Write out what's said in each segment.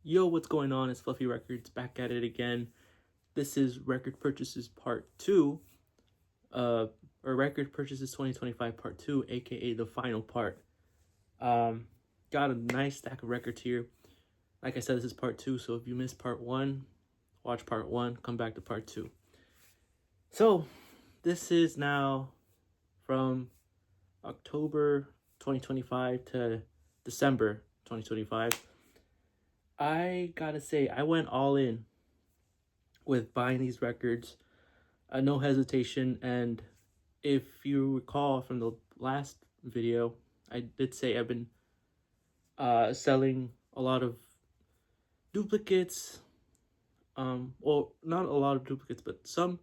Yo, what's going on? It's Fluffy Records back at it again. This is Record Purchases Part 2, uh, or Record Purchases 2025 Part 2, aka the final part. Um, got a nice stack of records here. Like I said, this is Part 2, so if you missed Part 1, watch Part 1, come back to Part 2. So, this is now from October 2025 to December 2025. I gotta say, I went all in with buying these records, no hesitation. And if you recall from the last video, I did say I've been selling a lot of duplicates. Well, not a lot of duplicates, but some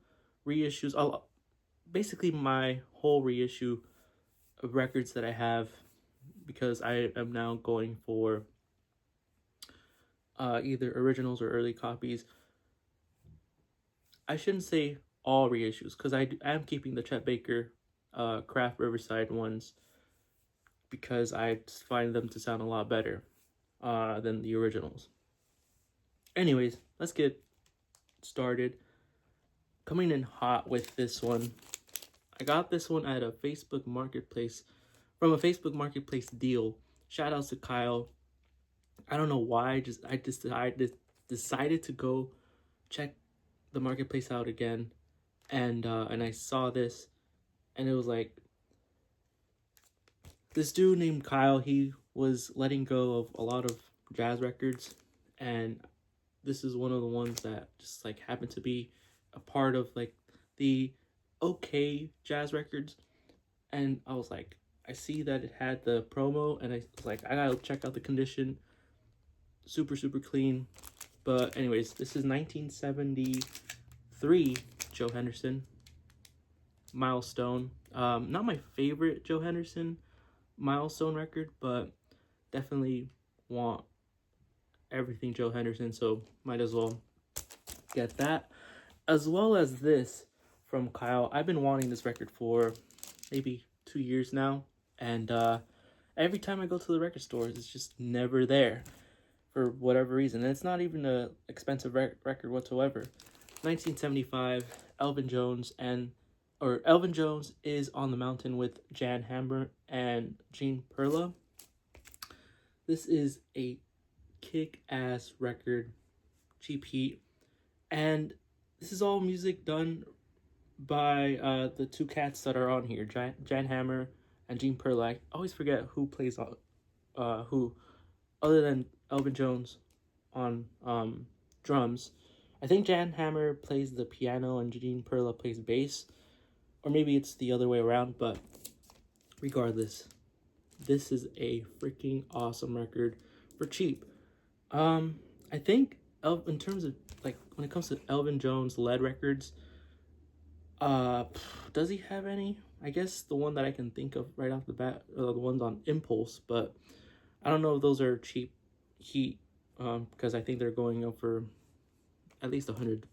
reissues. Basically, my whole reissue of records that I have, because I am now going for either originals or early copies. I shouldn't say all reissues, because I am keeping the Chet Baker Craft Riverside ones, because I just find them to sound a lot better than the originals. Anyways, let's get started. Coming in hot with this one. I got this one at a Facebook Marketplace, from a Facebook Marketplace deal. Shout outs to Kyle. I don't know why, I decided to go check the marketplace out again, and I saw this, and it was like, this dude named Kyle, he was letting go of a lot of jazz records, and this is one of the ones that just like happened to be a part of like the okay jazz records. And I was like, I see that it had the promo, and I was like, I gotta check out the condition. Super clean. But anyways, this is 1973 Joe Henderson Milestone. Not my favorite Joe Henderson Milestone record, but definitely want everything Joe Henderson, so might as well get that. As well as this from Kyle. I've been wanting this record for maybe 2 years now, and every time I go to the record stores, it's just never there for whatever reason. And it's not even a expensive record whatsoever. 1975, Elvin Jones is on the mountain with Jan Hammer and Gene Perla. This is a kick-ass record, Cheap Heat, and this is all music done by the two cats that are on here, Jan Hammer and Gene Perla. I always forget who plays who, other than Elvin Jones on drums. I think Jan Hammer plays the piano and Gene Perla plays bass, or maybe it's the other way around, but regardless, this is a freaking awesome record for cheap. I think in terms of like when it comes to Elvin Jones led records, does he have any? I guess the one that I can think of right off the bat are the ones on Impulse, but I don't know if those are cheap heat, because I think they're going up for at least $100,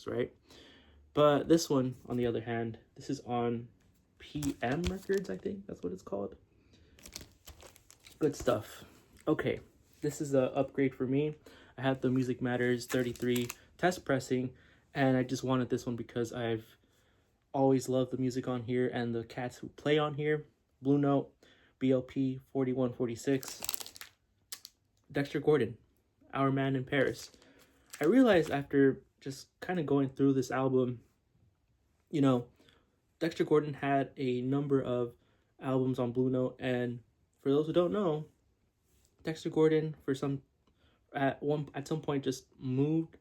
right? But this one, on the other hand, this is on PM Records, I think that's what it's called. Good stuff. Okay, this is a upgrade for me. I have the Music Matters 33 test pressing, and I just wanted this one because I've always loved the music on here and the cats who play on here. Blue Note, BLP 4146, Dexter Gordon, Our Man in Paris. I realized after just kind of going through this album, Dexter Gordon had a number of albums on Blue Note, and for those who don't know, Dexter Gordon at some point just moved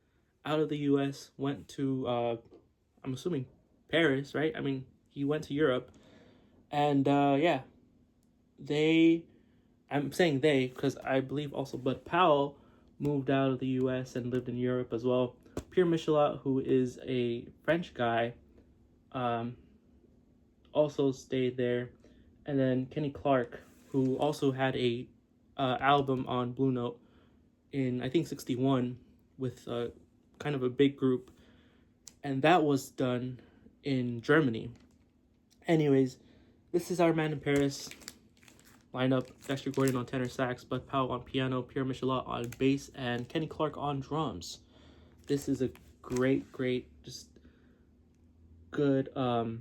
out of the U.S., went to I'm assuming Paris, right? I mean, he went to Europe, and I'm saying they because I believe also Bud Powell moved out of the U.S. and lived in Europe as well. Pierre Michelat, who is a French guy, also stayed there. And then Kenny Clark, who also had a album on Blue Note in, I think, 61 with kind of a big group. And that was done in Germany. Anyways, this is Our Man in Paris. lineup: Dexter Gordon on tenor sax, Bud Powell on piano, Pierre Michelot on bass, and Kenny Clark on drums. This is a great, just good hard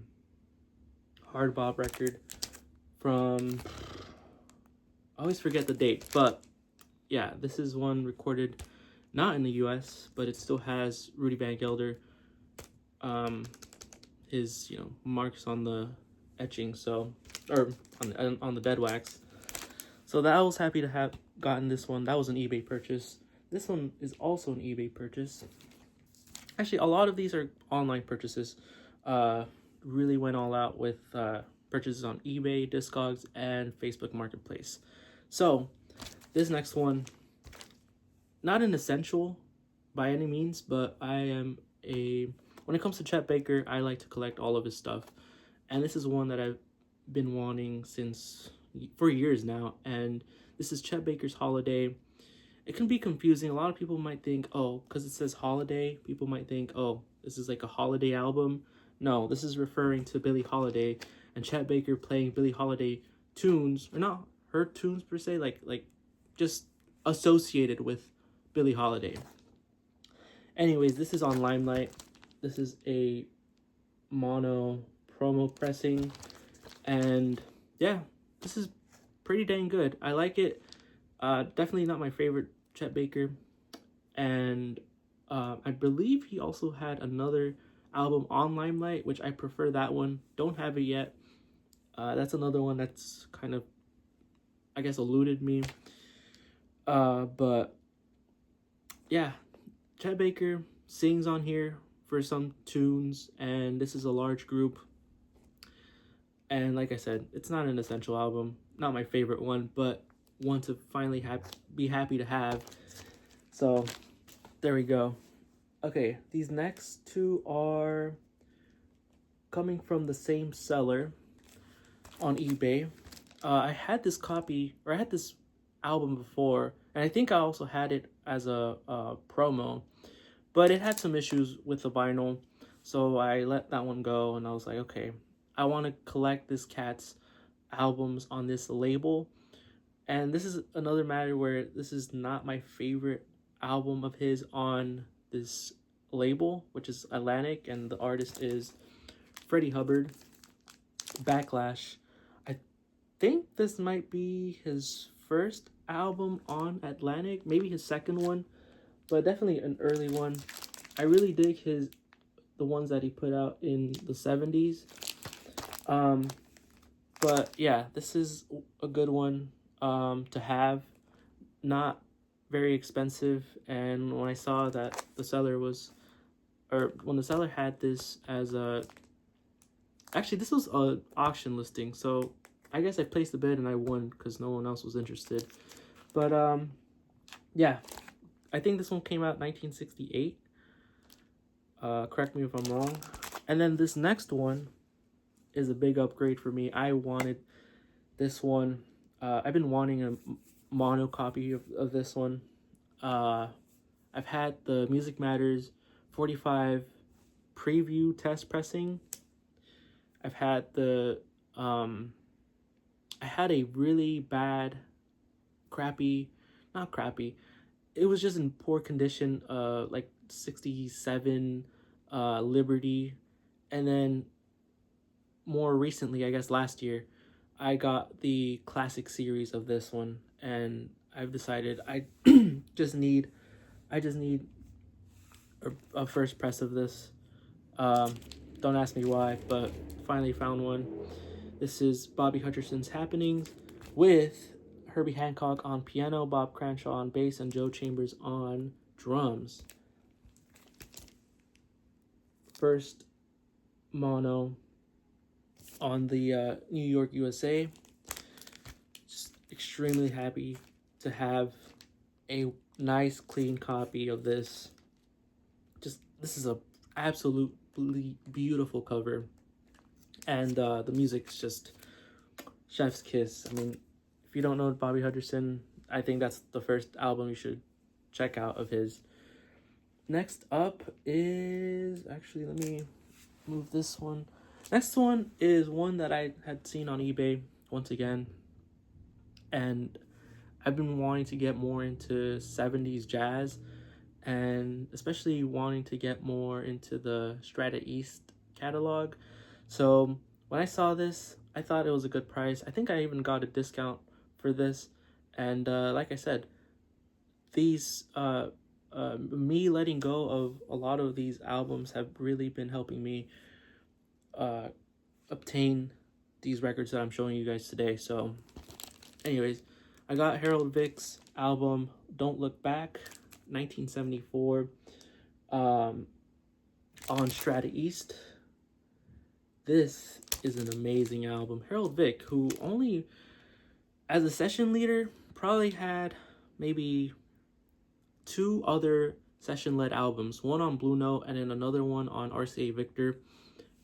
bop record from, I always forget the date, but yeah, this is one recorded not in the US, but it still has Rudy Van Gelder, his marks on the etching, so, or on the dead wax. So that, I was happy to have gotten this one. That was an eBay purchase. This one is also an eBay purchase. Actually, a lot of these are online purchases. Really went all out with purchases on eBay, Discogs, and Facebook Marketplace. So this next one, not an essential by any means, but when it comes to Chet Baker, I like to collect all of his stuff. And this is one that I've been wanting for years now. And this is Chet Baker's Holiday. It can be confusing. A lot of people might think, oh, because it says holiday, people might think, oh, this is like a holiday album. No, this is referring to Billie Holiday and Chet Baker playing Billie Holiday tunes, or not her tunes per se, like just associated with Billie Holiday. Anyways, this is on Limelight. This is a mono promo pressing, and yeah, this is pretty dang good. I like it. Definitely not my favorite Chet Baker, and I believe he also had another album on Limelight, which I prefer that one. Don't have it yet. That's another one that's kind of, I guess, eluded me. But yeah, Chet Baker sings on here for some tunes, and this is a large group. And like I said, it's not an essential album, not my favorite one, but one to finally be happy to have. So there we go. Okay, these next two are coming from the same seller on eBay. I had this album before, and I think I also had it as a promo, but it had some issues with the vinyl, so I let that one go, and I was like, okay, I want to collect this cat's albums on this label. And this is another matter where this is not my favorite album of his on this label, which is Atlantic, and the artist is Freddie Hubbard. Backlash. I think this might be his first album on Atlantic, maybe his second one, but definitely an early one. I really dig the ones that he put out in the 70s. But yeah, this is a good one to have, not very expensive. And when I saw that the seller had this as actually this was an auction listing, so I guess I placed the bid and I won because no one else was interested. But yeah, I think this one came out 1968. Correct me if I'm wrong. And then this next one is a big upgrade for me. I wanted this one. I've been wanting a mono copy of this one. I've had the Music Matters 45 preview test pressing. I've had I had a really bad, not crappy, it was just in poor condition, like 67 Liberty. And then more recently, I guess last year, I got the classic series of this one, and I've decided I just need a first press of this. Don't ask me why, but finally found one. This is Bobby Hutcherson's Happenings with Herbie Hancock on piano, Bob Cranshaw on bass, and Joe Chambers on drums. First mono on the New York, USA. Just extremely happy to have a nice, clean copy of this. This is a absolutely beautiful cover, and the music's just chef's kiss. I mean, if you don't know Bobby Hutcherson, I think that's the first album you should check out of his. Next up is, actually, let me move this one. Next one is one that I had seen on eBay once again. and I've been wanting to get more into 70s jazz, and especially wanting to get more into the Strata East catalog. So when I saw this, I thought it was a good price. I think I even got a discount for this. And like I said, these me letting go of a lot of these albums have really been helping me obtain these records that I'm showing you guys today. So anyways, I got Harold Vick's album Don't Look Back, 1974, on Strata East. This is an amazing album. Harold Vick, who only as a session leader probably had maybe 2 other session-led albums, one on Blue Note and then another one on RCA Victor,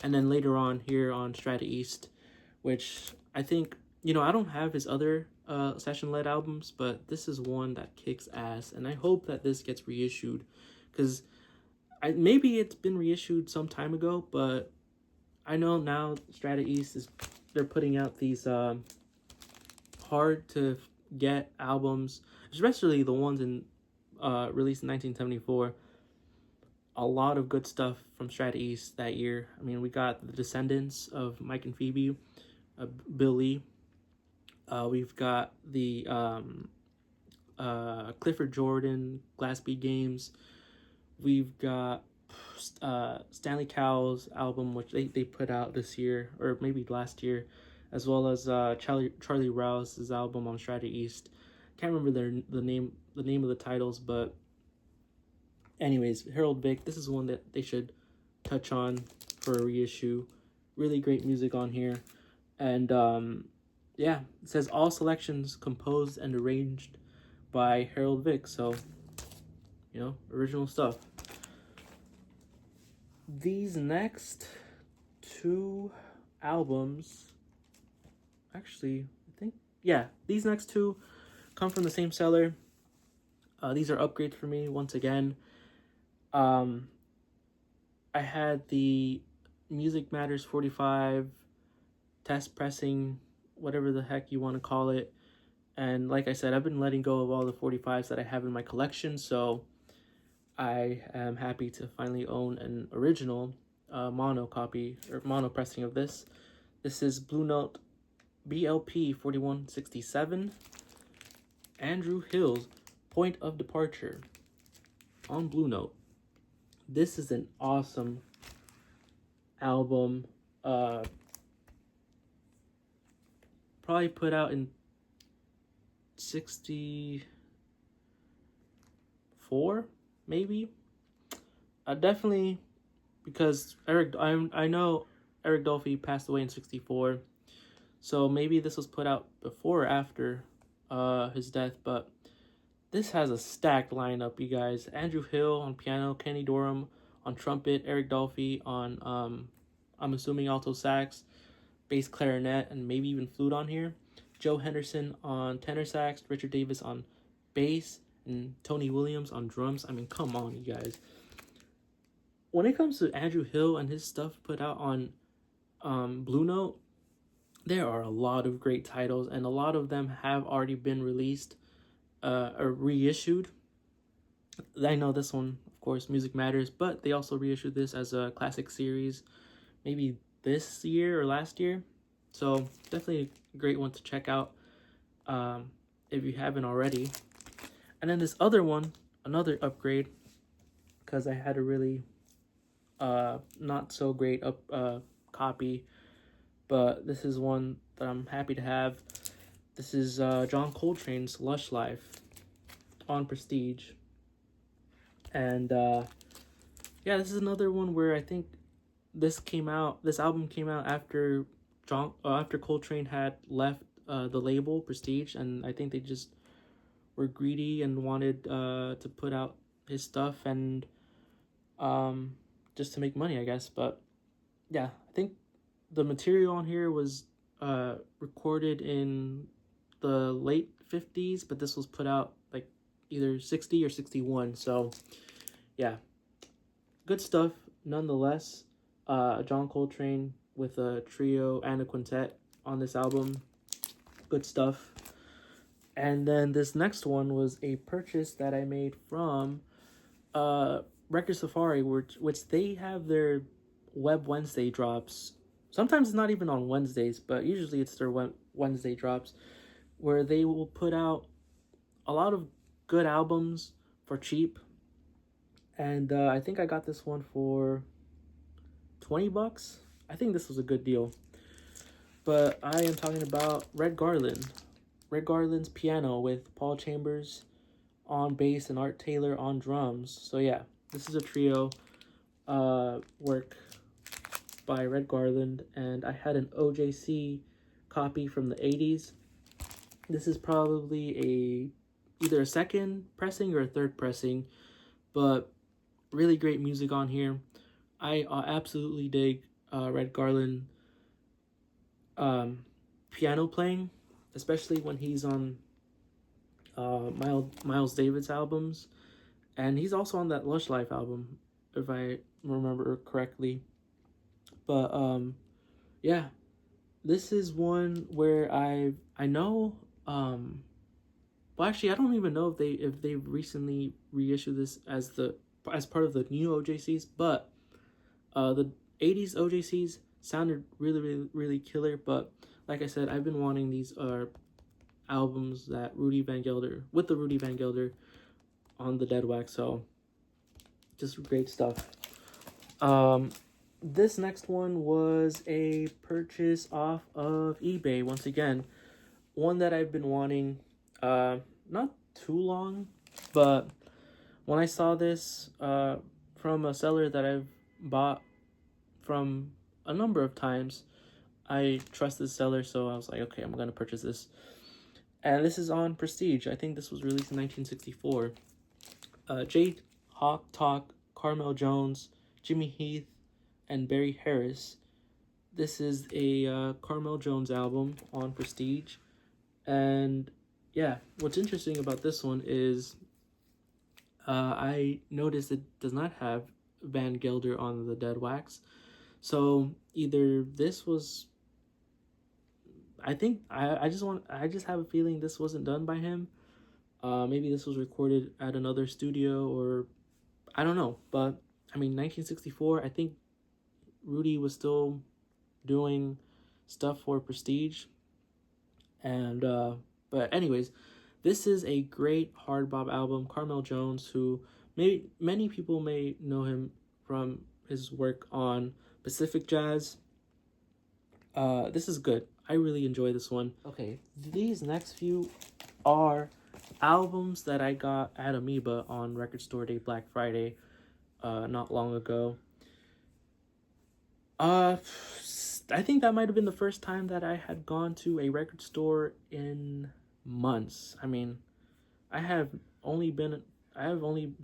and then later on here on Strata East, which I think, you know, I don't have his other session-led albums, but this is one that kicks ass, and I hope that this gets reissued, because maybe it's been reissued some time ago, but I know now Strata East they're putting out these hard to get albums, especially the ones in released in 1974. A lot of good stuff from Strata East that year. I mean, we got the Descendants of Mike and Phoebe, Bill Lee. We've got the Clifford Jordan, Glass Bead Games. We've got Stanley Cowell's album, which they put out this year, or maybe last year, as well as Charlie Rouse's album on Strata East. Can't remember the name of the titles, but anyways, Harold Vick, this is one that they should touch on for a reissue. Really great music on here. And yeah, it says all selections composed and arranged by Harold Vick. So, you know, original stuff. These next 2 albums, actually, I think, yeah, these next 2 come from the same seller. These are upgrades for me once again. I had the Music Matters 45 test pressing, whatever the heck you want to call it. And like I said, I've been letting go of all the 45s that I have in my collection, so I am happy to finally own an original mono copy or mono pressing of this. This is Blue Note BLP 4167, Andrew Hill's Point of Departure on Blue Note. This is an awesome album. Probably put out in 64, maybe. Definitely, because I know Eric Dolphy passed away in 64, so maybe this was put out before or after his death, but this has a stacked lineup, you guys. Andrew Hill on piano, Kenny Dorham on trumpet, Eric Dolphy on, I'm assuming alto sax, bass clarinet, and maybe even flute on here. Joe Henderson on tenor sax, Richard Davis on bass, and Tony Williams on drums. I mean, come on, you guys. When it comes to Andrew Hill and his stuff put out on Blue Note, there are a lot of great titles, and a lot of them have already been released or reissued. I know this one, of course, Music Matters, but they also reissued this as a classic series, maybe this year or last year. So definitely a great one to check out if you haven't already. And then this other one, another upgrade, because I had a really not so great copy, but this is one that I'm happy to have. This is John Coltrane's Lush Life on Prestige. And yeah, this is another one where I think this album came out after after Coltrane had left the label Prestige, and I think they just were greedy and wanted to put out his stuff and just to make money, I guess. But yeah, I think the material on here was recorded in the late 50s, but this was put out like either 60 or 61. So yeah, good stuff nonetheless. John Coltrane with a trio and a quintet on this album. Good stuff. And then this next one was a purchase that I made from Record Safari, which they have their Web Wednesday drops. Sometimes it's not even on Wednesdays, but usually it's their Wednesday drops, where they will put out a lot of good albums for cheap. And I think I got this one for $20. I think this was a good deal. But I am talking about Red Garland. Red Garland's piano with Paul Chambers on bass and Art Taylor on drums. So yeah, this is a trio work by Red Garland, and I had an OJC copy from the 80s. This is probably either a second pressing or a third pressing, but really great music on here. I absolutely dig Red Garland piano playing, especially when he's on Miles Davis albums, and he's also on that Lush Life album, if I remember correctly. But yeah, this is one where I know well, actually I don't even know if they recently reissued this as part of the new OJCs, but the 80s OJCs sounded really killer. But like I said, I've been wanting these albums that Rudy Van Gelder on the Dead Wax, so just great stuff. This next one was a purchase off of eBay, once again, one that I've been wanting not too long, but when I saw this from a seller that I've bought from a number of times, I trust this seller, so I was like, okay, I'm gonna purchase this. And this is on Prestige. I think this was released in 1964. Jade Hawk Talk, Carmel Jones, Jimmy Heath, and Barry Harris. This is a Carmel Jones album on Prestige. And yeah, what's interesting about this one is I noticed it does not have Van Gelder on the Dead Wax. So either this was, I think I just have a feeling this wasn't done by him. Maybe this was recorded at another studio, or I don't know. But I mean, 1964, I think Rudy was still doing stuff for Prestige. And but anyways, this is a great hard bop album. Carmel Jones, who many people may know him from his work on Pacific Jazz. This is good. I really enjoy this one. Okay, these next few are albums that I got at Amoeba on Record Store Day Black Friday not long ago. I think that might have been the first time that I had gone to a record store in months. I mean, I have only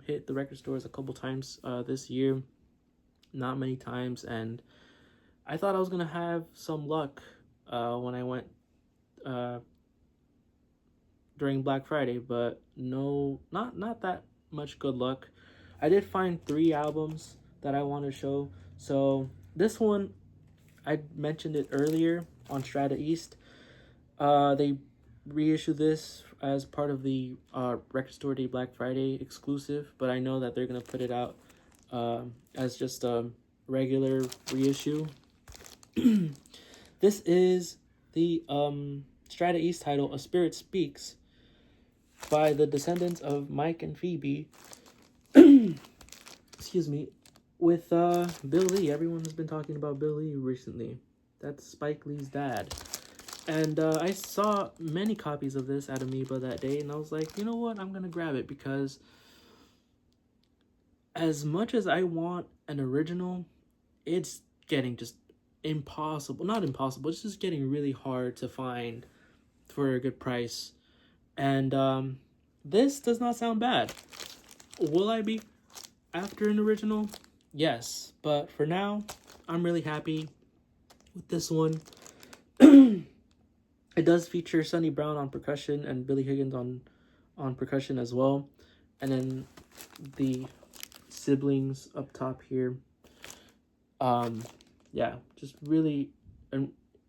hit the record stores a couple times this year, not many times, and I thought I was gonna have some luck when I went during Black Friday, but no, not that much good luck. I did find 3 albums that I want to show. So this one, I mentioned it earlier on Strata East. They reissued this as part of the Record Store Day Black Friday exclusive, but I know that they're gonna put it out as just a regular reissue. This is the Strata East title, A Spirit Speaks, by the descendants of Mike and Phoebe. Excuse me. With Bill Lee. Everyone has been talking about Bill Lee recently. That's Spike Lee's dad. And I saw many copies of this at Amoeba that day, and I was like, you know what? I'm going to grab it, because as much as I want an original, it's getting just impossible. Not impossible, it's just getting really hard to find for a good price. And this does not sound bad. Will I be after an original? Yes, but for now, I'm really happy with this one. It does feature Sonny Brown on percussion and Billy Higgins on percussion as well. And then the siblings up top here. Yeah, just really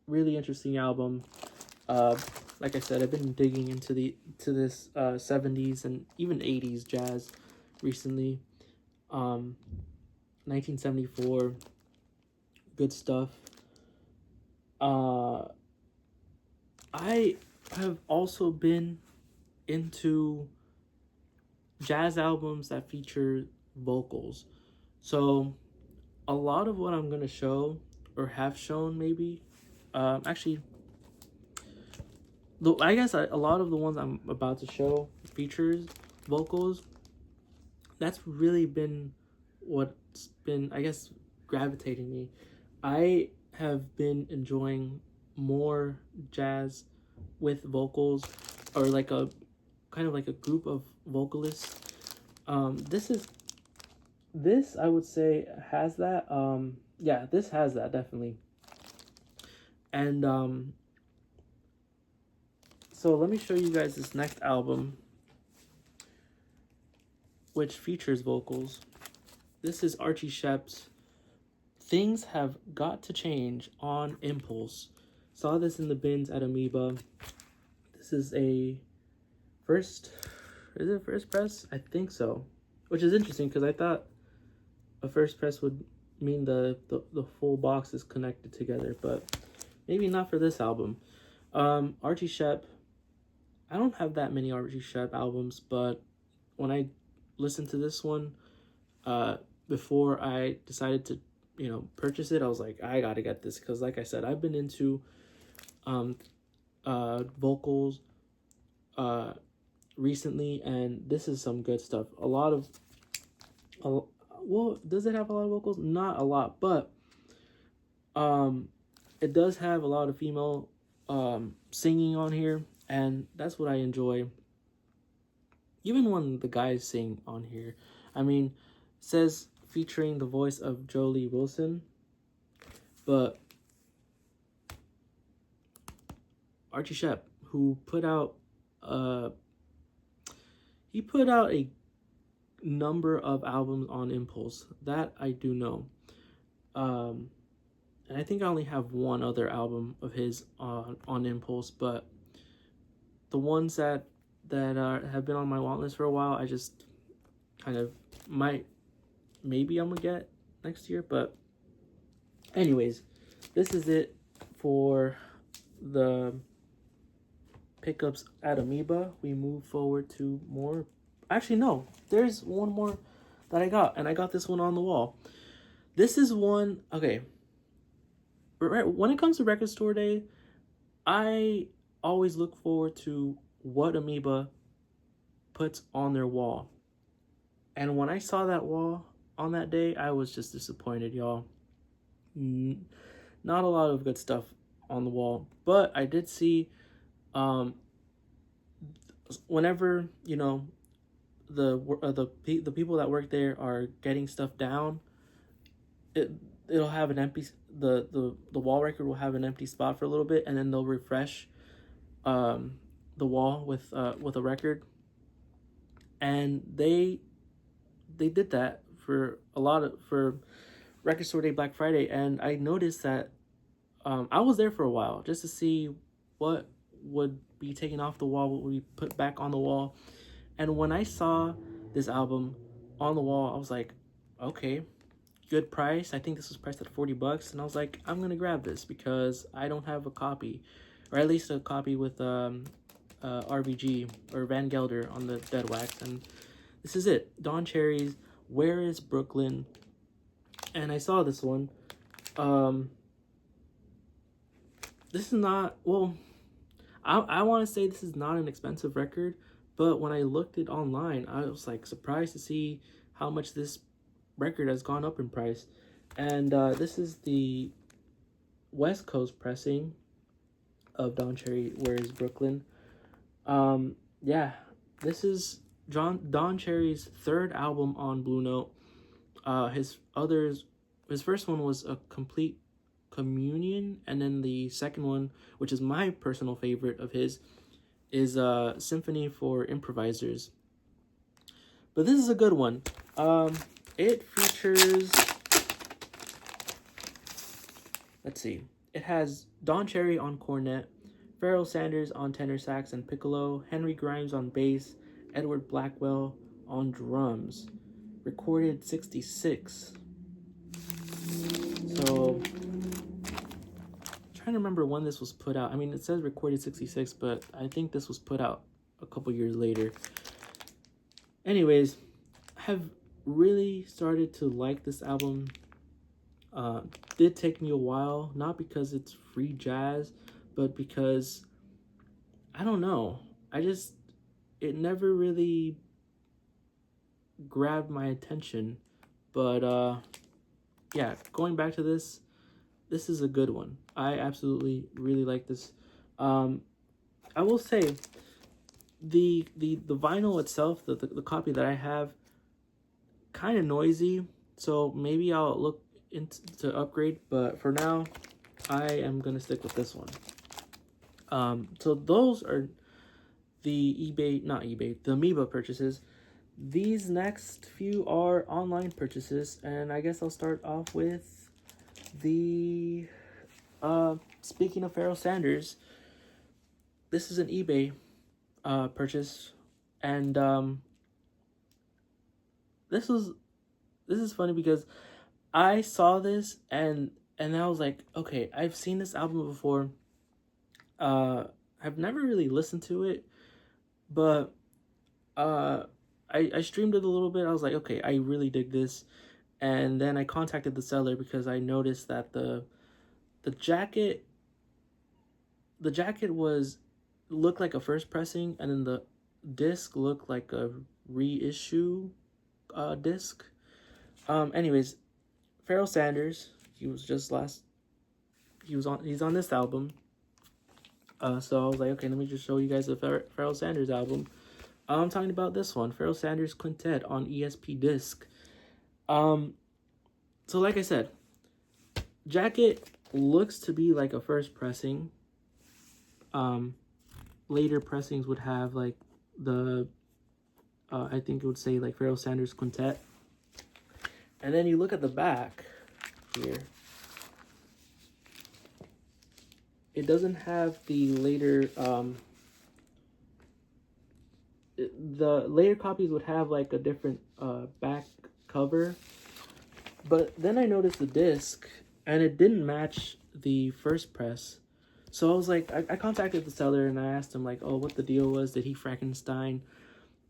interesting album. like I said, I've been digging into this 70s and even 80s jazz recently. 1974, good stuff. I have also been into jazz albums that feature vocals. So a lot of what I'm gonna show or have shown maybe, actually, I guess a lot of the ones I'm about to show features vocals. That's really been what's been, I guess, gravitating me. I have been enjoying more jazz with vocals, or like a kind of like a group of vocalists. This I would say has that. Yeah, this has that definitely. And so let me show you guys this next album, which features vocals. This is Archie Shepp's Things Have Got to Change on Impulse. Saw this in the bins at Amoeba. This is a first press? I think so. Which is interesting because I thought a first press would mean the full box is connected together, but maybe not for this album. Archie Shepp, I don't have that many Archie Shepp albums, but when I listened to this one, before I decided to, purchase it, I was like, I gotta get this, because like I said, I've been into vocals recently, and this is some good stuff. Well, does it have a lot of vocals? Not a lot, but it does have a lot of female singing on here, and that's what I enjoy. Even when the guys sing on here, I mean, it says featuring the voice of Jolie Wilson, but Archie Shepp, who put out a number of albums on Impulse, that I do know. And I think I only have one other album of his on Impulse, but the ones that have been on my want list for a while, I just kind of maybe I'm gonna get next year. But anyways, this is it for the pickups at Amoeba. We move forward to more. Actually, no, there's one more that I got, and I got this one on the wall. This is one, okay, when it comes to Record Store Day, I always look forward to what Amoeba puts on their wall. And when I saw that wall on that day, I was just disappointed, y'all. Not a lot of good stuff on the wall, but I did see whenever, the people that work there are getting stuff down, it'll have an empty, the wall record will have an empty spot for a little bit, and then they'll refresh the wall with a record. And they did that for Record Store Day, Black Friday, and I noticed that I was there for a while just to see what would be taken off the wall, what would be put back on the wall. And when I saw this album on the wall, I was like, okay, good price. I think this was priced at $40, and I was like, I'm gonna grab this because I don't have a copy, or at least a copy with RVG or Van Gelder on the Dead Wax. And this is it, Don Cherry's Where Is Brooklyn? And I saw this one. This is not, well, I want to say this is not an expensive record, but when I looked it online, I was like surprised to see how much this record has gone up in price. And this is the West Coast pressing of Don Cherry, Where Is Brooklyn? Yeah, this is Don Cherry's third album on Blue Note. His first one was A Complete Communion, and then the second one, which is my personal favorite of his, is Symphony for Improvisers. But this is a good one. It features, let's see, it has Don Cherry on cornet, Pharoah Sanders on tenor sax and piccolo, Henry Grimes on bass, Edward Blackwell on drums. Recorded 66. So, trying to remember when this was put out. I mean, it says recorded 66, but I think this was put out a couple years later. Anyways, I have really started to like this album. Did take me a while, not because it's free jazz, but because, I don't know, it never really grabbed my attention. But yeah, going back to this is a good one. I absolutely really like this. I will say the vinyl itself, the copy that I have, kind of noisy, so maybe I'll look into to upgrade, but for now I am gonna stick with this one. So those are the the Amoeba purchases. These next few are online purchases, and I guess I'll start off with the speaking of Pharoah Sanders. This is an eBay purchase, and this is funny because I saw this and I was like, okay, I've seen this album before. I've never really listened to it, but I streamed it a little bit. I was like, okay, I really dig this. And then I contacted the seller because I noticed that the jacket looked like a first pressing, and then the disc looked like a reissue disc. Anyways, Pharoah Sanders, he's on this album. So I was like, okay, let me just show you guys the Pharoah Sanders album. I'm talking about this one, Pharoah Sanders Quintet on ESP disc. So like I said, jacket looks to be like a first pressing. Later pressings would have like the I think it would say like Pharoah Sanders Quintet. And then you look at the back here. It doesn't have the later the later copies would have like a different back cover. But then I noticed the disc and it didn't match the first press. So I was like, I contacted the seller and I asked him like, oh, what the deal was. Did he Frankenstein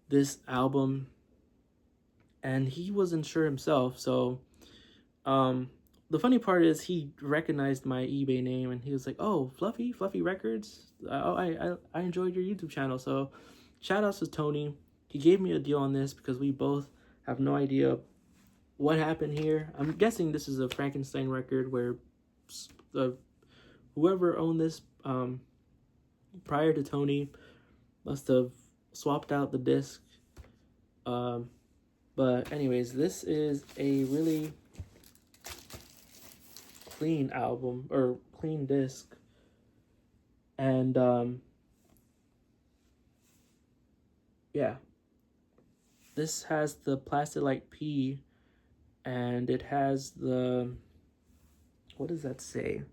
this album? And he wasn't sure himself. So the funny part is he recognized my eBay name and he was like, oh, Fluffy Records. I enjoyed your YouTube channel. So shout outs to Tony. He gave me a deal on this because we both have no idea what happened here. I'm guessing this is a Frankenstein record where whoever owned this prior to Tony must have swapped out the disc. But anyways, this is a really clean album or clean disc, and yeah, this has the Plastilite P, and it has the, what does that say?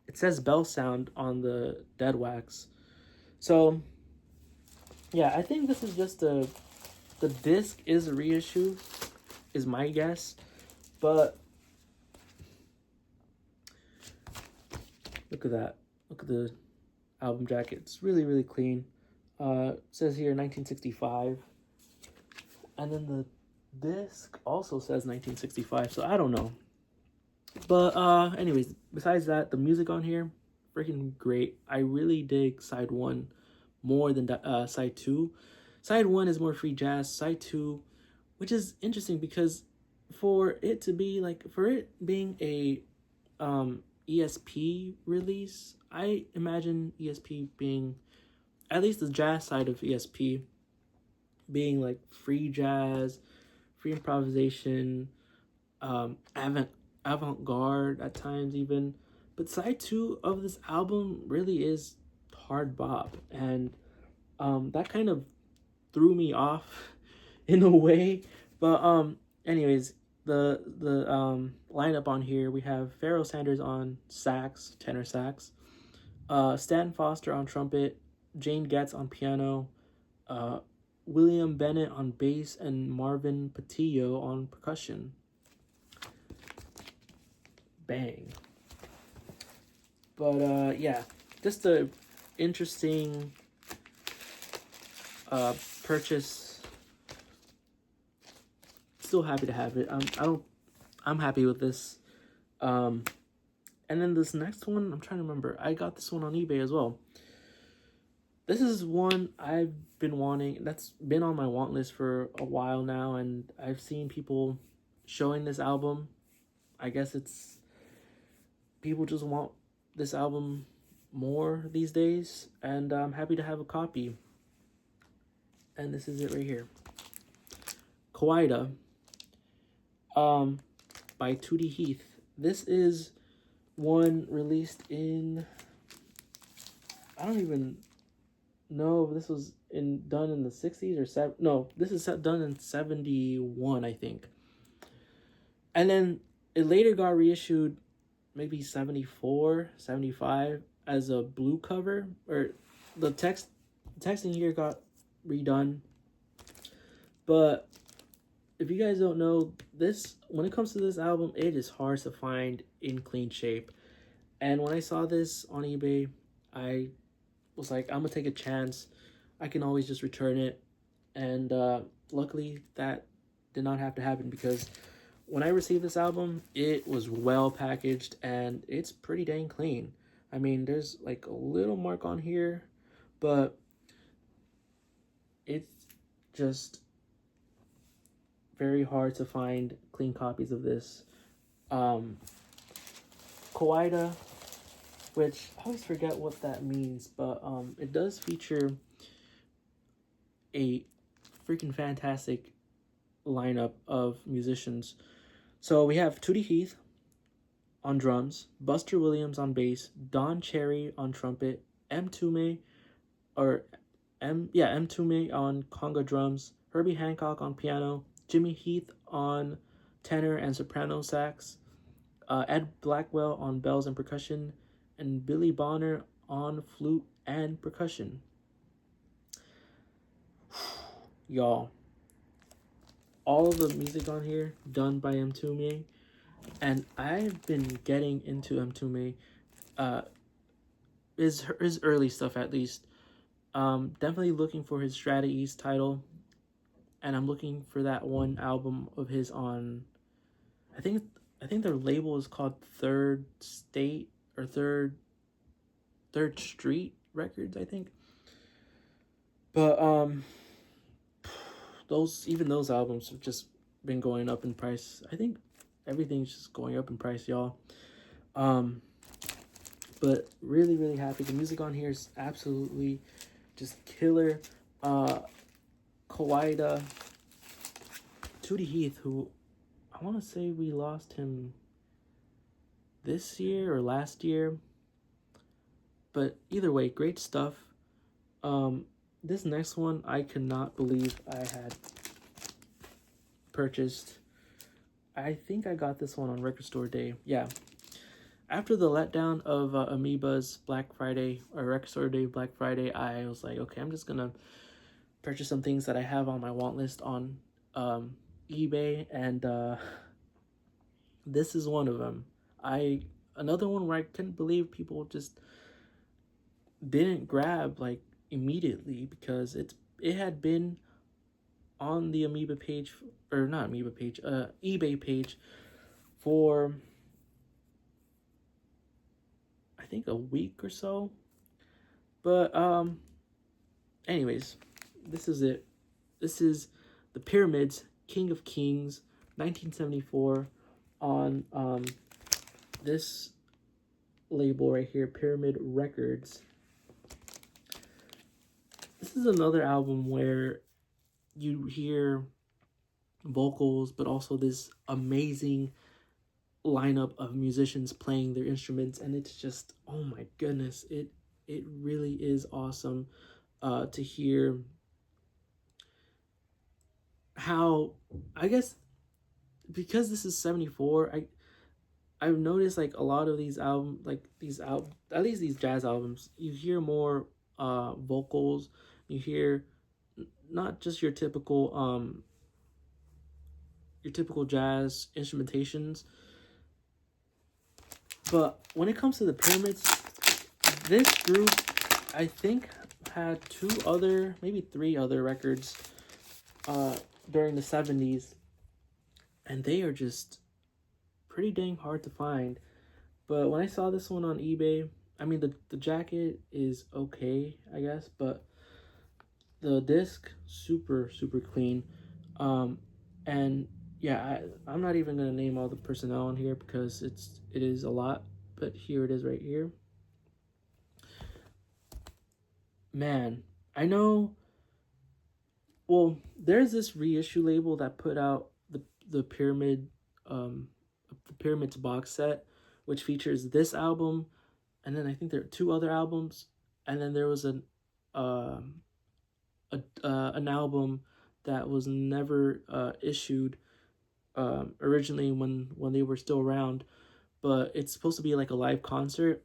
It says Bell Sound on the dead wax. So yeah, I think this is just the disc is a reissue, is my guess. But look at that. Look at the album jacket. It's really, really clean. It says here 1965. And then the disc also says 1965. So I don't know. But anyways, besides that, the music on here, freaking great. I really dig side 1 more than side 2. Side 1 is more free jazz. Side 2, which is interesting because for it being a ESP release, I imagine ESP being, at least the jazz side of ESP, being like free jazz, free improvisation, avant-garde at times even. But side 2 of this album really is hard bop, and that kind of threw me off in a way. But anyways, the lineup on here, we have Pharoah Sanders on sax, tenor sax, Stan Foster on trumpet, Jane Getz on piano, uh, William Bennett on bass, and Marvin Patillo on percussion. Bang. But yeah, just a interesting purchase. Still happy to have it. I'm happy with this. And then this next one, I'm trying to remember. I got this one on eBay as well. This is one I've been wanting. That's been on my want list for a while now, and I've seen people showing this album. I guess it's people just want this album more these days, and I'm happy to have a copy. And this is it right here. Kawaida, by Tootie Heath. This is one released in, I don't even know if this was done in the 60s or no, this is done in 71, I think. And then it later got reissued maybe 74, 75 as a blue cover, or the texting here got redone. But if you guys don't know, this, when it comes to this album, it is hard to find in clean shape. And when I saw this on eBay, I was like, I'm gonna take a chance. I can always just return it. And luckily that did not have to happen, because when I received this album, it was well packaged and it's pretty dang clean. I mean, there's like a little mark on here, but it's just very hard to find clean copies of this. Kawaida, which I always forget what that means, but it does feature a freaking fantastic lineup of musicians. So we have Tootie Heath on drums, Buster Williams on bass, Don Cherry on trumpet, M. Tume on conga drums, Herbie Hancock on piano, Jimmy Heath on tenor and soprano sax, Ed Blackwell on bells and percussion, and Billy Bonner on flute and percussion. Y'all, all of the music on here done by Mtume, and I've been getting into Mtume, his early stuff at least. Definitely looking for his Strata East title, and I'm looking for that one album of his on, I think their label is called Third State or Third Street Records, I think. But those albums have just been going up in price. I think everything's just going up in price, y'all. But really, really happy. The music on here is absolutely just killer. Kawaida, Tootie Heath, who I want to say we lost him this year or last year. But either way, great stuff. This next one, I cannot believe I had purchased. I think I got this one on Record Store Day. Yeah. After the letdown of Amoeba's Black Friday, or Record Store Day Black Friday, I was like, okay, I'm just going to purchase some things that I have on my want list on eBay. And this is one of them. Another one where I couldn't believe people just didn't grab like immediately, because it had been on the Amoeba page, or not Amoeba page, eBay page for I think a week or so. But anyways, this is it. This is the Pyramids, King of Kings, 1974, on this label right here, Pyramid Records. This is another album where you hear vocals, but also this amazing lineup of musicians playing their instruments, and it's just, oh my goodness, it really is awesome to hear how, I guess, because this is 74, I've noticed like a lot of these at least these jazz albums, you hear more vocals. You hear not just your typical jazz instrumentations, but when it comes to the Pyramids, this group I think had maybe three other records during the 70s, and they are just pretty dang hard to find. But when I saw this one on eBay, I mean the jacket is okay, I guess, but the disc super clean. And yeah, I'm not even gonna name all the personnel on here because it is a lot, but here it is right here. Man, I know. Well, there's this reissue label that put out the Pyramids box set, which features this album, and then I think there are two other albums, and then there was an album that was never issued originally when they were still around, but it's supposed to be like a live concert.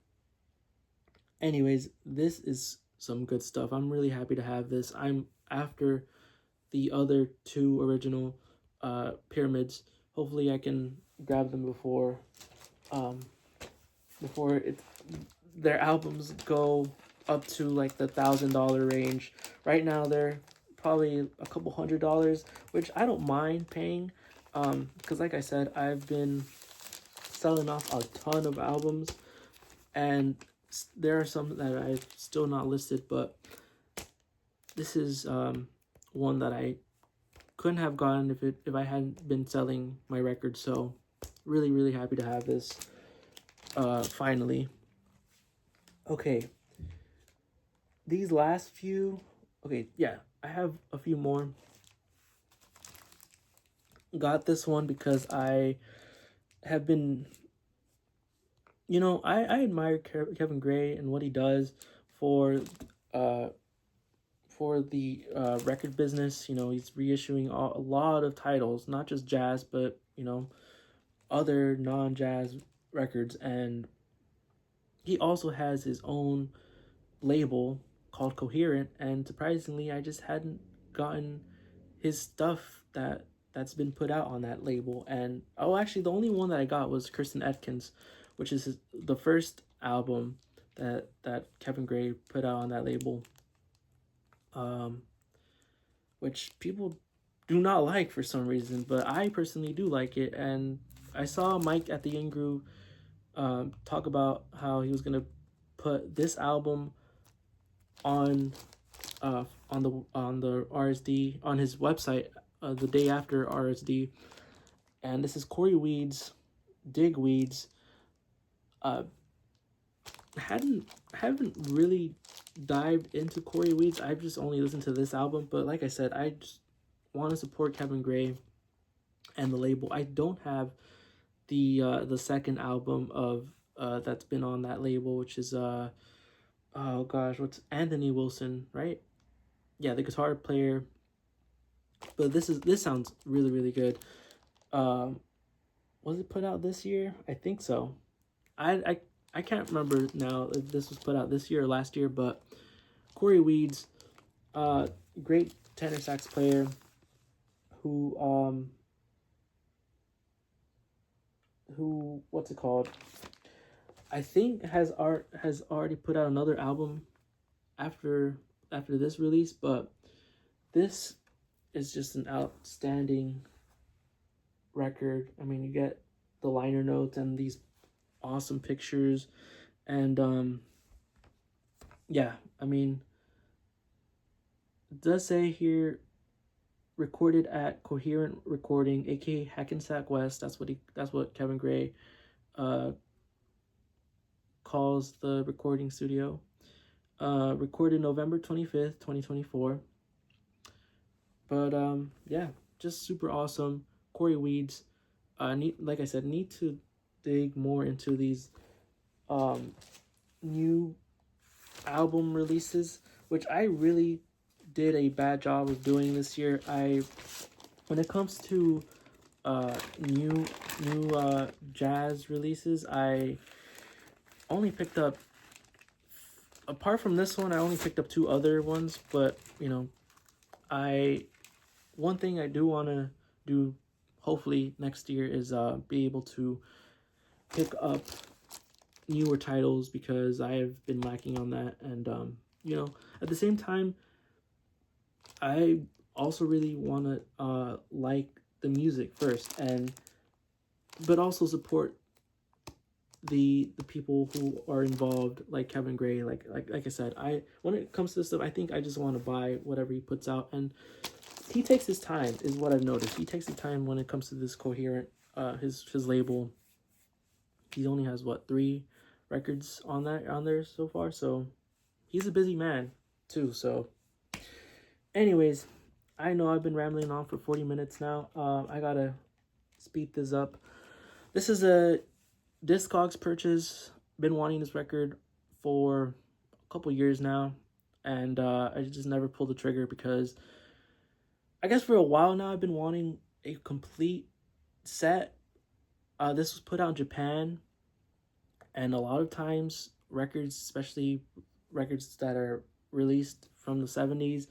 Anyways, this is some good stuff. I'm really happy to have this. I'm after the other two original Pyramids. Hopefully I can grab them before their albums go up to like the $1,000 range. Right now they're probably a couple $100, which I don't mind paying, because like I said, I've been selling off a ton of albums, and there are some that I've still not listed, but this is one that I couldn't have gotten if I hadn't been selling my records. So really happy to have this finally. Okay, these last few, okay, yeah, I have a few more. Got this one because I have been, I admire Kevin Gray and what he does for the record business. He's reissuing a lot of titles, not just jazz, but other non-jazz records, and he also has his own label called Coherent, and surprisingly I just hadn't gotten his stuff that's been put out on that label. And actually the only one that I got was Kristen Atkins, which is the first album that Kevin Gray put out on that label, which people do not like for some reason, but I personally do like it. And I saw Mike at the Ingru talk about how he was gonna put this album on the RSD on his website the day after RSD, and this is Corey Weeds, Dig Weeds. Haven't really dived into Corey Weeds. I've just only listened to this album, but like I said, I just want to support Kevin Gray and the label. I don't have the second album of that's been on that label, which is oh gosh, what's Anthony Wilson, right? Yeah, the guitar player. But this sounds really good. Was it put out this year? I think so. I can't remember now if this was put out this year or last year, but Corey Weeds, great tenor sax player who what's it called? I think has already put out another album after this release, but this is just an outstanding record. I mean, you get the liner notes and these awesome pictures, and yeah, I mean, it does say here recorded at Coherent Recording, aka Hackensack West. That's what Kevin Gray calls the recording studio. Recorded November 25th, 2024. But yeah, just super awesome. Corey Weeds. Like I said, need to dig more into these new album releases, which I really did a bad job of doing this year. When it comes to new jazz releases. I only picked up, apart from this one, I only picked up 2 other ones. But one thing I do want to do, hopefully next year, is be able to pick up newer titles, because I have been lacking on that. And at the same time, I also really want to like the music first, but also support the people who are involved, like Kevin Gray. Like I said, when it comes to this stuff, I think I just want to buy whatever he puts out, and he takes his time, is what I've noticed. He takes his time when it comes to this Coherent, his label. He only has 3 records on there so far, so he's a busy man too. So anyways, I know I've been rambling on for 40 minutes now. I gotta speed this up. This is a Discogs purchase. Been wanting this record for a couple years now, and I just never pulled the trigger, because I guess for a while now I've been wanting a complete set. This was put out in Japan, and a lot of times records, especially records that are released from the 70s,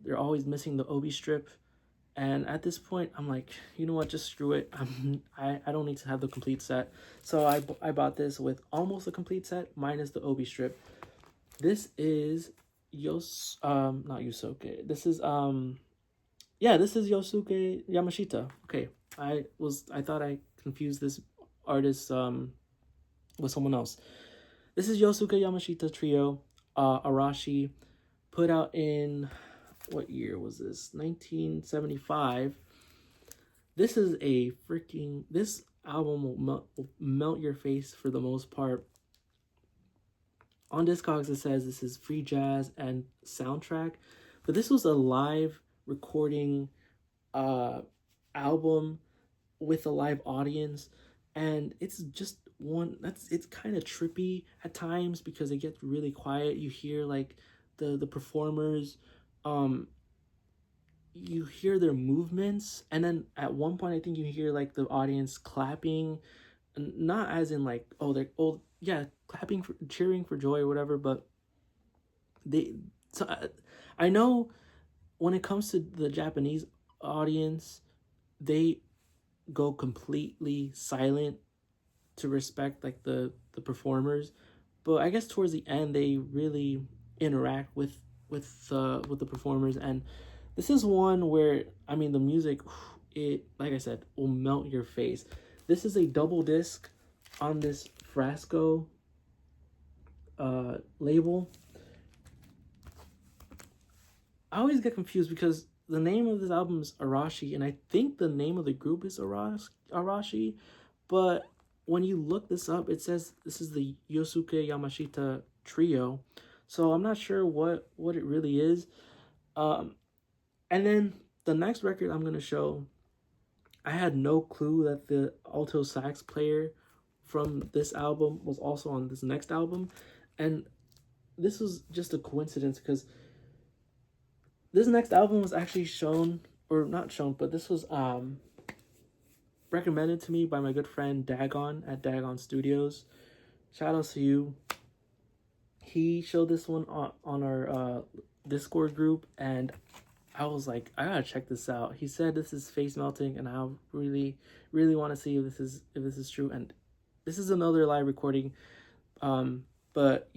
they're always missing the obi strip. And at this point, I'm like, you know what, just screw it. I don't need to have the complete set. So I bought this with almost a complete set, minus the obi strip. This is not Yosuke. This is this is Yosuke Yamashita. Okay. I thought I confused this artist with someone else. This is Yosuke Yamashita Trio, Arashi, put out in, what year was this? 1975. This is this album will melt your face for the most part. On Discogs it says this is free jazz and soundtrack, but this was a live recording album with a live audience, and it's just it's kind of trippy at times, because it gets really quiet. You hear like the performers, you hear their movements, and then at one point I think you hear like the audience clapping, not as in like, clapping cheering for joy or whatever, but I know when it comes to the Japanese audience, they go completely silent to respect like the performers, but I guess towards the end they really interact with the performers. And this is one where, I mean, the music, it, like I said, will melt your face. This is a double disc on this Frasco label. I always get confused because the name of this album is Arashi, and I think the name of the group is Arashi, but when you look this up, it says this is the Yosuke Yamashita Trio, so I'm not sure what it really is. And then the next record I'm going to show, I had no clue that the alto sax player from this album was also on this next album, and this was just a coincidence, because this next album was actually shown, or not shown, but this was recommended to me by my good friend Dagon at Dagon Studios. Shout out to you. He showed this one on our Discord group, and I was like, I gotta check this out. He said this is face melting, and I really, really want to see if this is true. And this is another live recording, but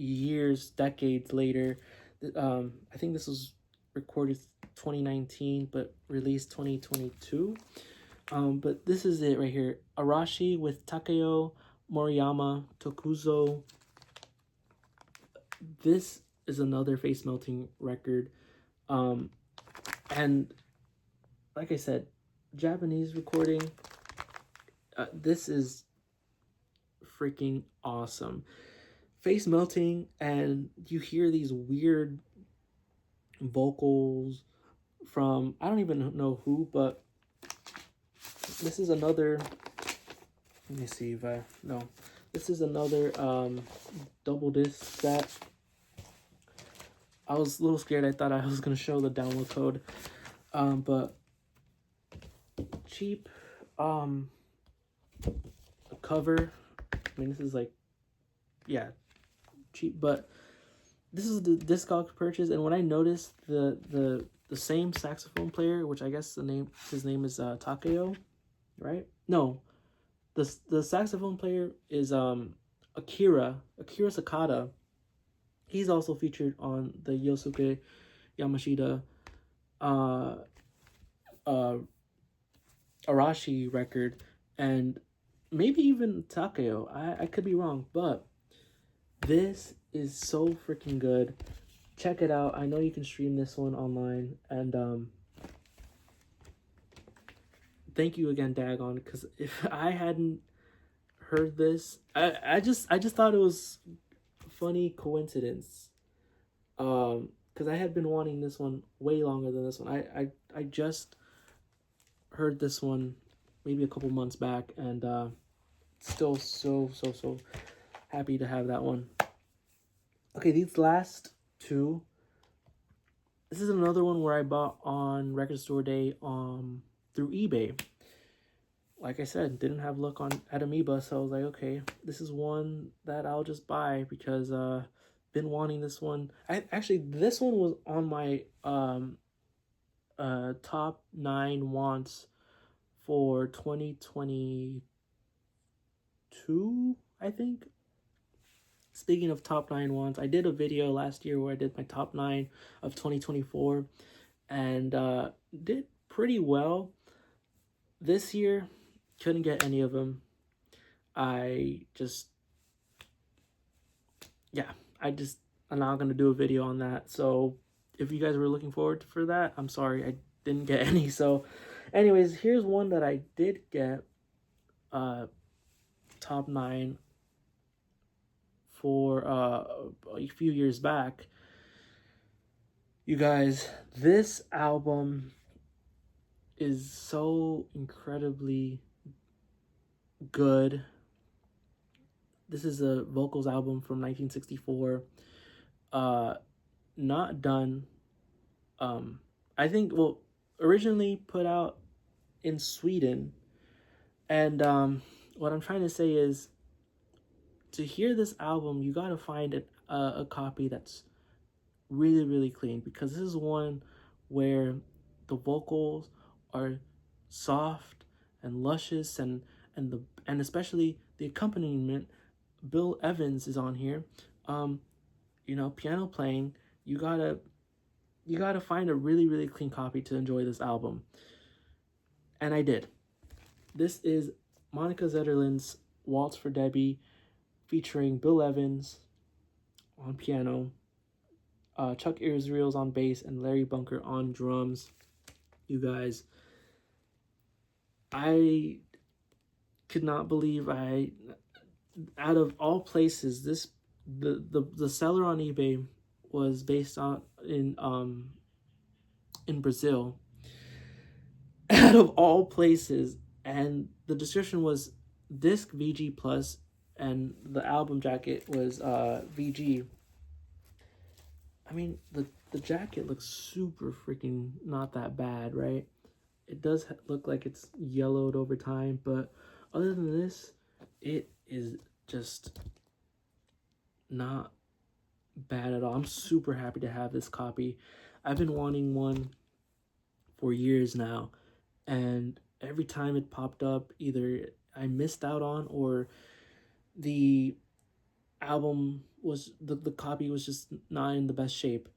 decades later. I think this was recorded 2019 but released 2022. But this is it right here. Arashi with Takeo Moriyama Tokuzo. This is another face melting record. And like I said, Japanese recording. This is freaking awesome. Face melting, and you hear these weird vocals from, I don't even know who, but this is another, let me see if I, no, this is another double disc set. I was a little scared. I thought I was going to show the download code, but cheap cover. I mean, this is like, yeah, cheap, but this is the Discogs purchase. And when I noticed the same saxophone player, which I guess his name is Takeo, right? No, the saxophone player is Akira Sakata. He's also featured on the Yosuke Yamashita Arashi record, and maybe even Takeo. I could be wrong, but this is so freaking good. Check it out. I know you can stream this one online, and thank you again, Dagon, because if I hadn't heard this, I just thought it was a funny coincidence. Because I had been wanting this one way longer than this one. I just heard this one maybe a couple months back, and still so happy to have that one. Okay, these last two. This is another one where I bought on Record Store Day through eBay. Like I said, didn't have luck at Amoeba, so I was like, okay, this is one that I'll just buy because been wanting this one. This one was on my top 9 wants for 2022, I think. Speaking of top 9 wants, I did a video last year where I did my top 9 of 2024 and did pretty well. This year, couldn't get any of them. I'm not going to do a video on that. So if you guys were looking forward for that, I'm sorry, I didn't get any. So anyways, here's one that I did get top 9 for a few years back. You guys, this album is so incredibly good. This is a vocals album from 1964. Not done. I think, originally put out in Sweden. And what I'm trying to say is, to hear this album, you gotta find a copy that's really, really clean, because this is one where the vocals are soft and luscious, and especially the accompaniment. Bill Evans is on here, piano playing. You gotta find a really, really clean copy to enjoy this album, and I did. This is Monica Zetterlund's Waltz for Debbie, featuring Bill Evans on piano, Chuck Israels on bass, and Larry Bunker on drums. You guys, I could not believe out of all places, the seller on eBay was based on in Brazil. Out of all places, and the description was disc VG plus, and the album jacket was VG. I mean, the jacket looks super freaking not that bad, right? It does look like it's yellowed over time, but other than this, it is just not bad at all. I'm super happy to have this copy. I've been wanting one for years now, and every time it popped up, either I missed out on, or the album was the copy was just not in the best shape.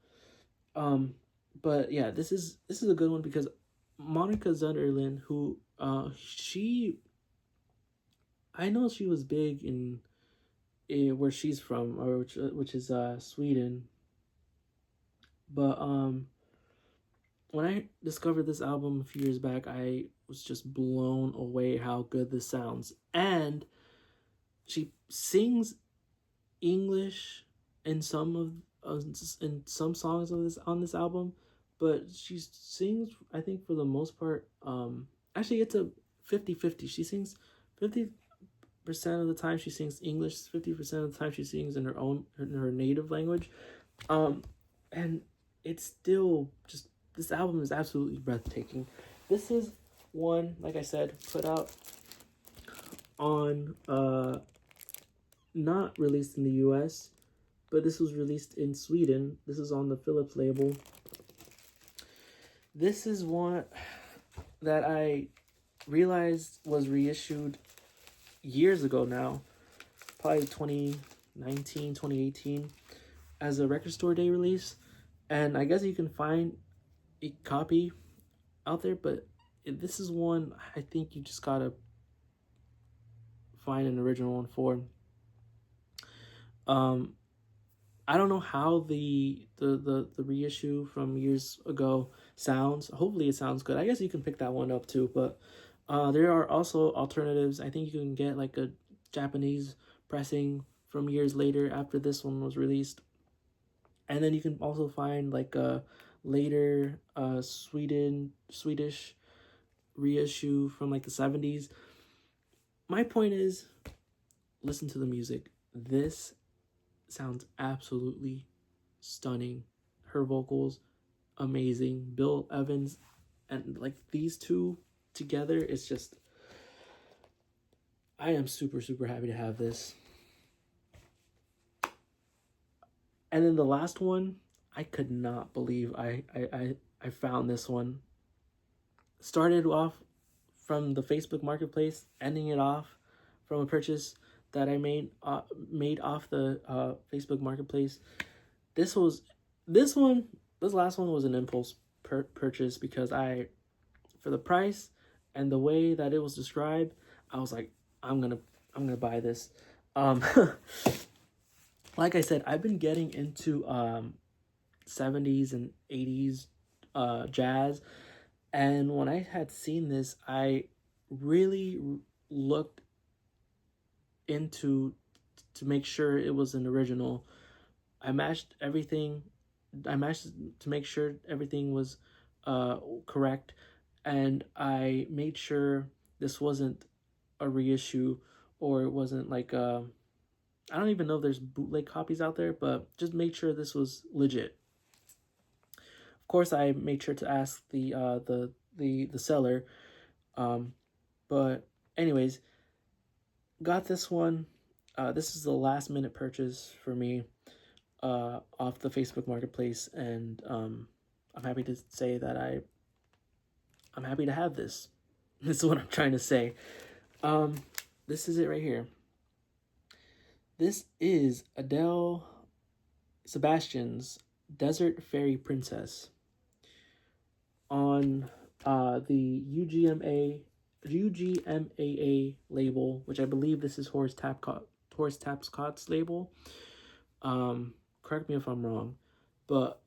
But yeah, this is a good one because Monica Zetterlund, who I know she was big in where she's from, or which is Sweden. But when I discovered this album a few years back, I was just blown away how good this sounds. And she sings English in some songs on this album, but she sings, I think, for the most part, actually it's a 50-50. She sings 50% of the time she sings English, 50% of the time she sings in her native language. And it's still just, this album is absolutely breathtaking. This is one, like I said, put out on not released in the US, but this was released in Sweden. This is on the Philips label. This is one that I realized was reissued years ago now, probably 2019, 2018, as a record store day release. And I guess you can find a copy out there, but this is one I think you just gotta find an original one for. I don't know how the reissue from years ago sounds. Hopefully it sounds good. I guess you can pick that one up too, but there are also alternatives. I think you can get like a Japanese pressing from years later after this one was released. And then you can also find like a later Swedish reissue from like the 70s. My point is, listen to the music. This sounds absolutely stunning. Her vocals, amazing. Bill Evans, and like these two together, it's just, I am super, super happy to have this. And then the last one, I could not believe I found this one. Started off from the Facebook Marketplace, ending it off from a purchase that I made off the Facebook Marketplace. This last one was an impulse purchase because for the price and the way that it was described, I was like, I'm gonna buy this. Like I said, I've been getting into 70s and 80s jazz, and when I had seen this, I really looked into to make sure it was an original. I matched everything. I matched to make sure everything was correct, and I made sure this wasn't a reissue, or it wasn't like I don't even know if there's bootleg copies out there, but just made sure this was legit. Of course, I made sure to ask the seller, but anyways, got this one. This is the last minute purchase for me off the Facebook Marketplace, and I'm happy to say that I'm happy to have this. This is what I'm trying to say. This is it right here. This is Adele Sebastian's Desert Fairy Princess on the UGMAA label, which I believe this is Horace Tapscott's label. Correct me if I'm wrong, but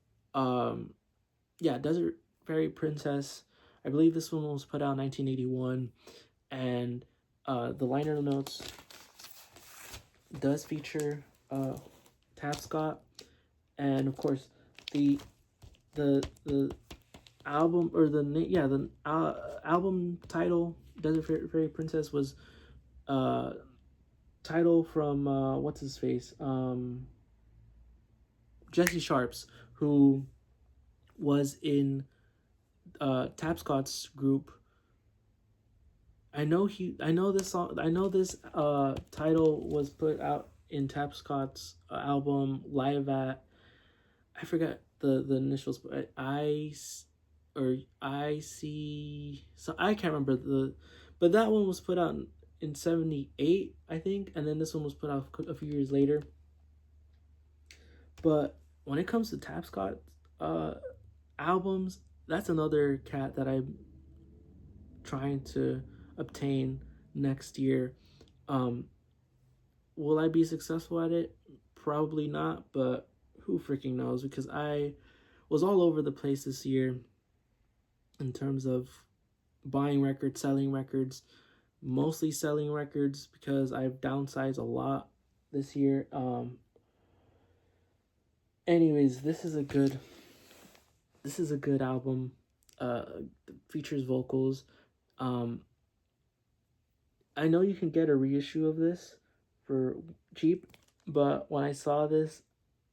yeah, Desert Fairy Princess. I believe this one was put out in 1981, and the liner notes does feature Tapscott, and of course the album, or the album title, Desert Fairy Princess, was title from what's his face, Jesse Sharps, who was in Tapscott's group. I know this title was put out in Tapscott's album Live at, I forgot the initials, but IC, so I can't remember but that one was put out in 78, I think, and then this one was put out a few years later. But when it comes to Tapscott albums, that's another cat that I'm trying to obtain next year. Will I be successful at it? Probably not, but who freaking knows, because I was all over the place this year in terms of buying records, selling records, mostly selling records because I've downsized a lot this year. Anyways, this is a good album. Features vocals. I know you can get a reissue of this for cheap, but when I saw this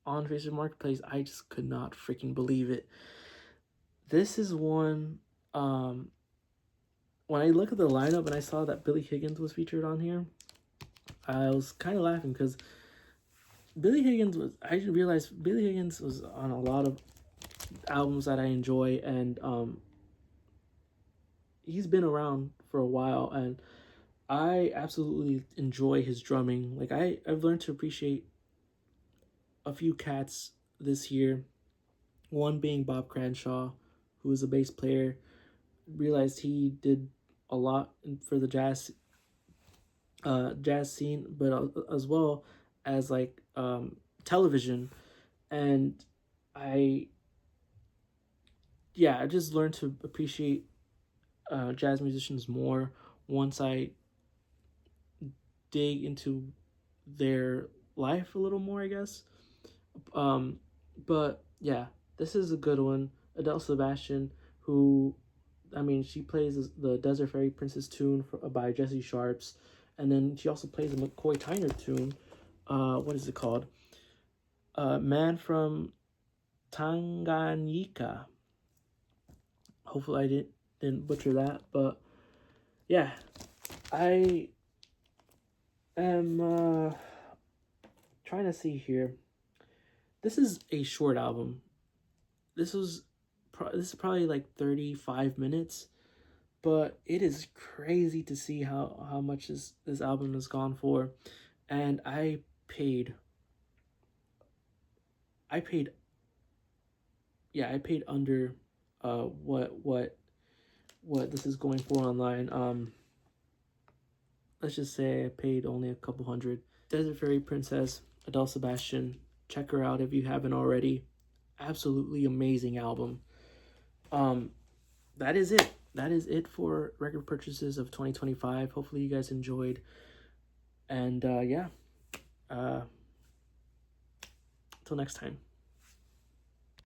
on Facebook Marketplace, I just could not freaking believe it. This is one when I look at the lineup and I saw that Billy Higgins was featured on here, I was kind of laughing because I realized Billy Higgins was on a lot of albums that I enjoy, and he's been around for a while, and I absolutely enjoy his drumming. Like I've learned to appreciate a few cats this year. One being Bob Cranshaw, who is a bass player. Realized he did a lot for the jazz scene, but as well as like television, and I I just learned to appreciate jazz musicians more once I dig into their life a little more, I guess. But yeah, this is a good one. Adele Sebastian, who, I mean, she plays the Desert Fairy Princess tune by Jesse Sharps, and then she also plays a McCoy Tyner tune. What is it called? Man from Tanganyika. Hopefully, I didn't butcher that, but yeah, I am trying to see here. This is a short album. This is probably like 35 minutes, but it is crazy to see how much this album has gone for, and I paid under what this is going for online. Let's just say I paid only a couple hundred. Desert Fairy Princess, Adele Sebastian. Check her out if you haven't already. Absolutely amazing album. That is it. That is it for record purchases of 2025. Hopefully you guys enjoyed. And yeah. Until next time.